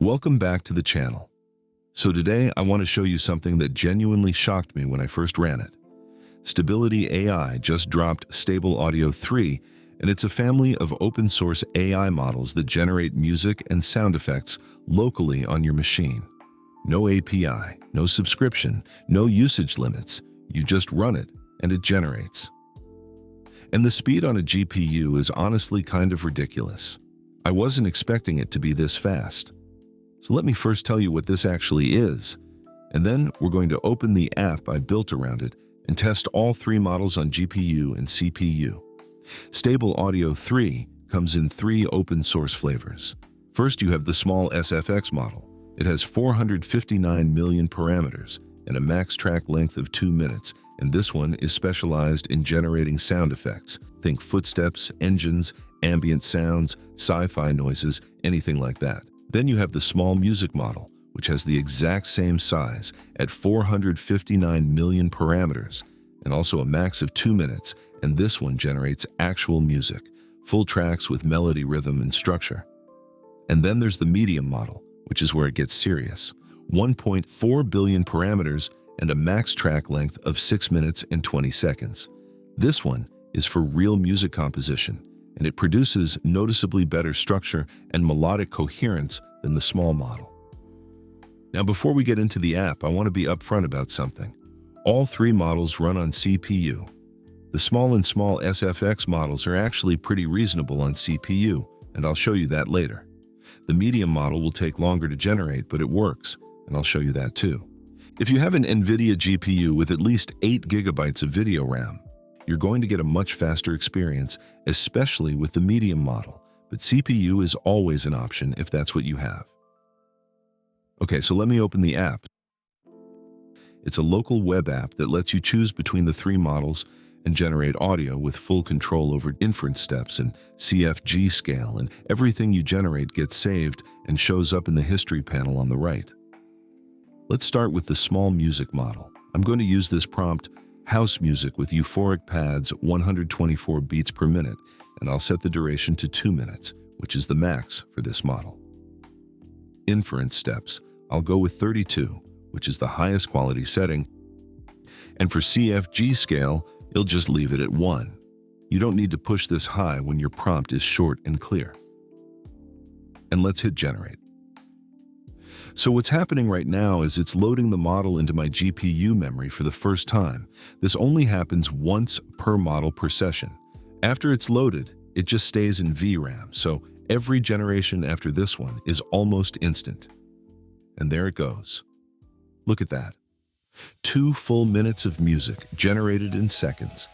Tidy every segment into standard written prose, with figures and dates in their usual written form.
Welcome back to the channel. So today I want to show you something that genuinely shocked me when I first ran it. Stability AI just dropped Stable Audio 3, and it's a family of open source AI models that generate music and sound effects locally on your machine. No API, no subscription, no usage limits. You just run it and it generates. And the speed on a GPU is honestly kind of ridiculous. I wasn't expecting it to be this fast. So let me first tell you what this actually is, and then we're going to open the app I built around it and test all three models on GPU and CPU. Stable Audio 3 comes in 3 open source flavors. First, you have the small SFX model. It has 459 million parameters and a max track length of 2 minutes, and this one is specialized in generating sound effects. Think footsteps, engines, ambient sounds, sci-fi noises, anything like that. Then you have the small music model, which has the exact same size at 459 million parameters and also a max of 2 minutes, and this one generates actual music, full tracks with melody, rhythm, and structure. And then there's the medium model, which is where it gets serious. 1.4 billion parameters and a max track length of 6 minutes and 20 seconds. This one is for real music composition, and it produces noticeably better structure and melodic coherence than the small model. Now, before we get into the app, I want to be upfront about something. All 3 models run on CPU. The small and small SFX models are actually pretty reasonable on CPU, and I'll show you that later. The medium model will take longer to generate, but it works, and I'll show you that too. If you have an NVIDIA GPU with at least 8 GB of video RAM, you're going to get a much faster experience, especially with the medium model, but CPU is always an option if that's what you have. Okay, so let me open the app. It's a local web app that lets you choose between the 3 models and generate audio with full control over inference steps and CFG scale, and everything you generate gets saved and shows up in the history panel on the right. Let's start with the small music model. I'm going to use this prompt, house music with euphoric pads 124 beats per minute, and I'll set the duration to 2 minutes, which is the max for this model. Inference steps, I'll go with 32, which is the highest quality setting, and for CFG scale, you'll just leave it at 1. You don't need to push this high when your prompt is short and clear. And let's hit generate. So what's happening right now is it's loading the model into my GPU memory for the first time. This only happens once per model per session. After it's loaded, it just stays in VRAM, so every generation after this one is almost instant. And there it goes. Look at that. 2 full minutes of music generated in seconds.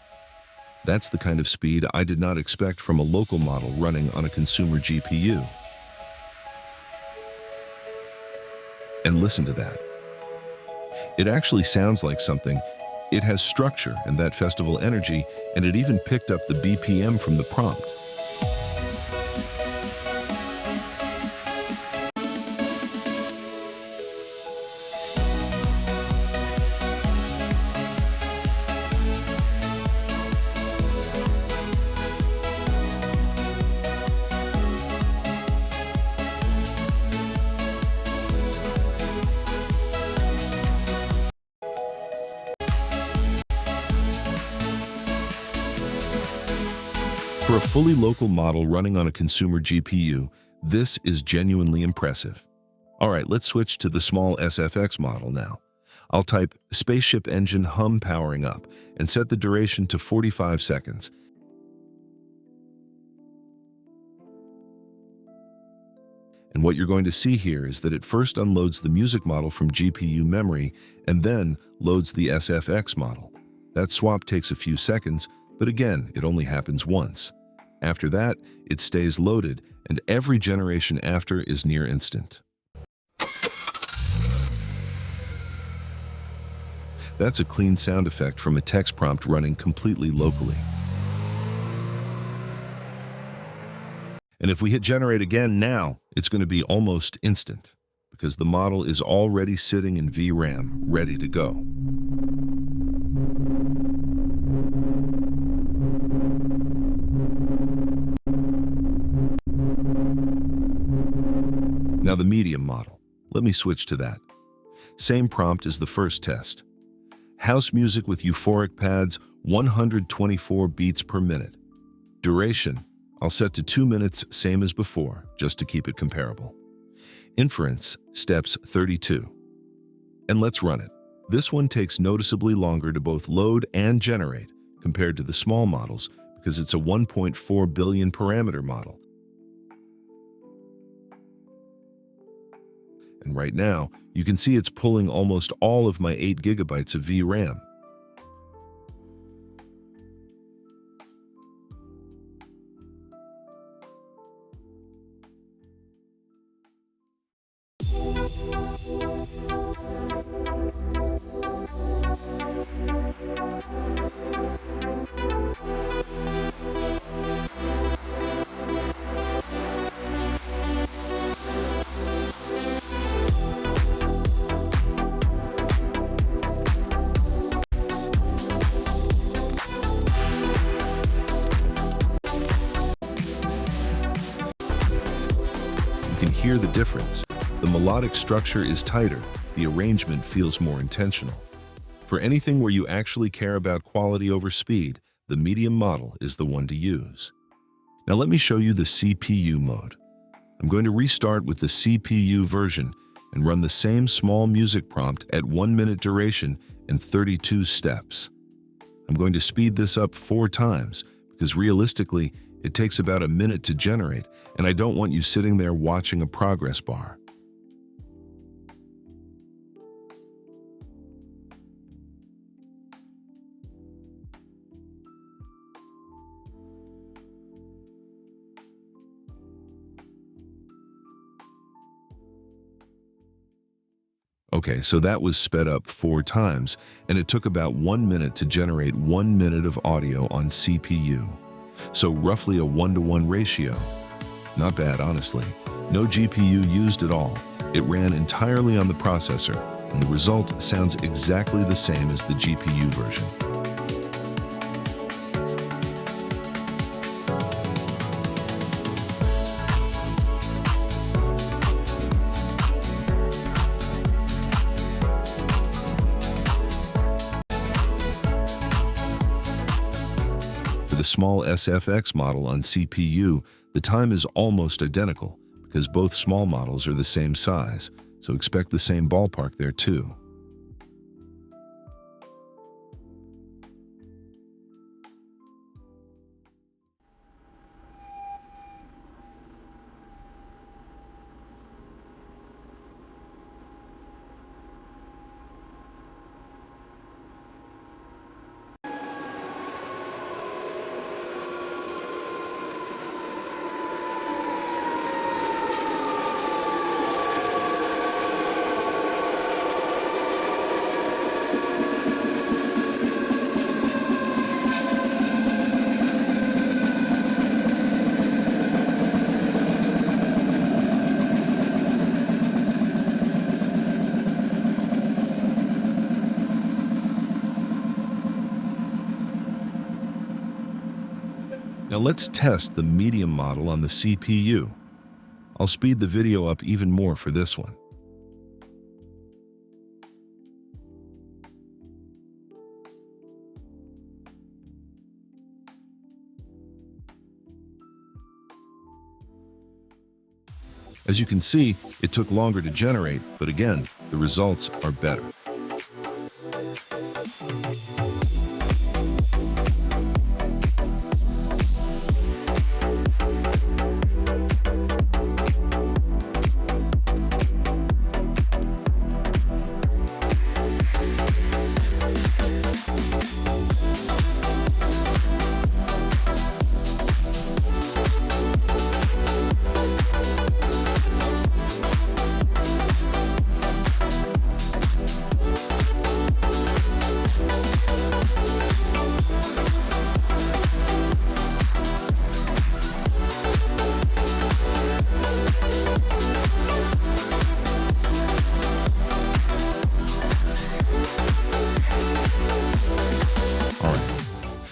That's the kind of speed I did not expect from a local model running on a consumer GPU. And listen to that. It actually sounds like something. It has structure and that festival energy, and it even picked up the BPM from the prompt. For a fully local model running on a consumer GPU, this is genuinely impressive. Alright, let's switch to the small SFX model now. I'll type spaceship engine hum powering up and set the duration to 45 seconds. And what you're going to see here is that it first unloads the music model from GPU memory and then loads the SFX model. That swap takes a few seconds, but again, it only happens once. After that, it stays loaded, and every generation after is near instant. That's a clean sound effect from a text prompt running completely locally. And if we hit generate again now, it's going to be almost instant, because the model is already sitting in VRAM, ready to go. Now the medium model. Let me switch to that. Same prompt as the first test. House music with euphoric pads, 124 beats per minute. Duration, I'll set to 2 minutes, same as before, just to keep it comparable. Inference, steps 32. And let's run it. This one takes noticeably longer to both load and generate compared to the small models because it's a 1.4 billion parameter model. And right now, you can see it's pulling almost all of my 8 gigabytes of VRAM. You can hear the difference. The melodic structure is tighter, the arrangement feels more intentional. For anything where you actually care about quality over speed, the medium model is the one to use. Now let me show you the CPU mode. I'm going to restart with the CPU version and run the same small music prompt at 1 minute duration and 32 steps. I'm going to speed this up 4 times because realistically, it takes about a minute to generate, and I don't want you sitting there watching a progress bar. Okay, so that was sped up 4 times, and it took about 1 minute to generate 1 minute of audio on CPU. So roughly a 1-to-1 ratio. Not bad, honestly. No GPU used at all. It ran entirely on the processor, and the result sounds exactly the same as the GPU version. For the small SFX model on CPU, the time is almost identical because both small models are the same size, so expect the same ballpark there too. Now let's test the medium model on the CPU. I'll speed the video up even more for this one. As you can see, it took longer to generate, but again, the results are better.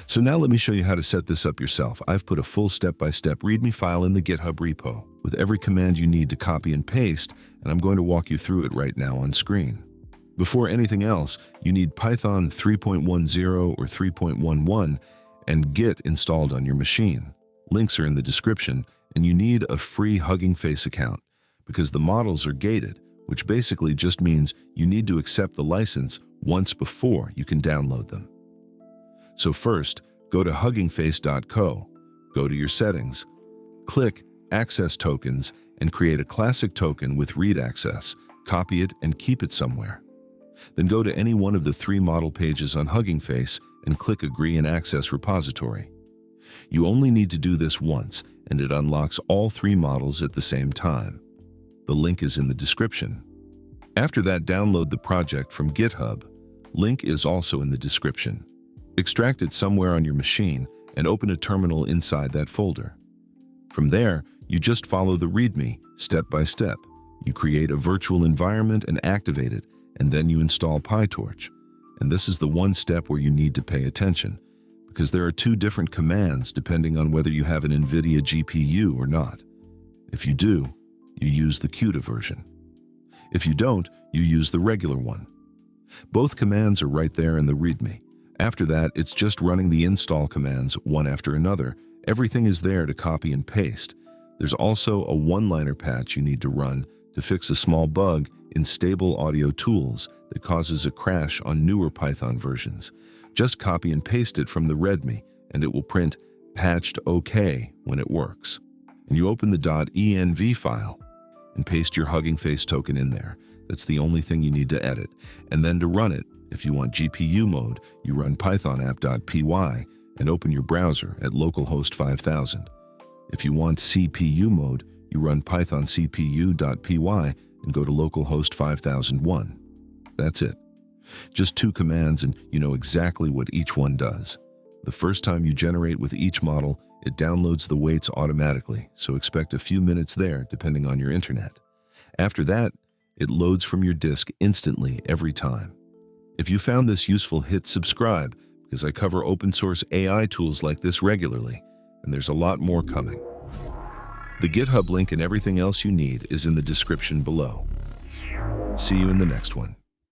So now let me show you how to set this up yourself. I've put a full step-by-step README file in the GitHub repo with every command you need to copy and paste, and I'm going to walk you through it right now on screen. Before anything else, you need Python 3.10 or 3.11 and Git installed on your machine. Links are in the description, and you need a free Hugging Face account because the models are gated, which basically just means you need to accept the license once before you can download them. So first, go to huggingface.co, go to your settings, click Access Tokens, and create a classic token with read access, copy it, and keep it somewhere. Then go to any one of the 3 model pages on Hugging Face and click Agree and Access Repository. You only need to do this once, and it unlocks all 3 models at the same time. The link is in the description. After that, download the project from GitHub. Link is also in the description. Extract it somewhere on your machine and open a terminal inside that folder. From there, you just follow the README step by step. You create a virtual environment and activate it, and then you install PyTorch. And this is the one step where you need to pay attention, because there are 2 different commands depending on whether you have an NVIDIA GPU or not. If you do, you use the CUDA version. If you don't, you use the regular one. Both commands are right there in the README. After that, it's just running the install commands one after another. Everything is there to copy and paste. There's also a one-liner patch you need to run to fix a small bug in Stable Audio Tools that causes a crash on newer Python versions. Just copy and paste it from the README, and it will print patched OK when it works. And you open the .env file and paste your Hugging Face token in there. That's the only thing you need to edit. And then to run it, if you want GPU mode, you run python app.py and open your browser at localhost 5000. If you want CPU mode, you run python cpu.py and go to localhost 5001. That's it. Just 2 commands and you know exactly what each one does. The first time you generate with each model, it downloads the weights automatically, so expect a few minutes there depending on your internet. After that, it loads from your disk instantly every time. If you found this useful, hit subscribe because I cover open source AI tools like this regularly, and there's a lot more coming. The GitHub link and everything else you need is in the description below. See you in the next one.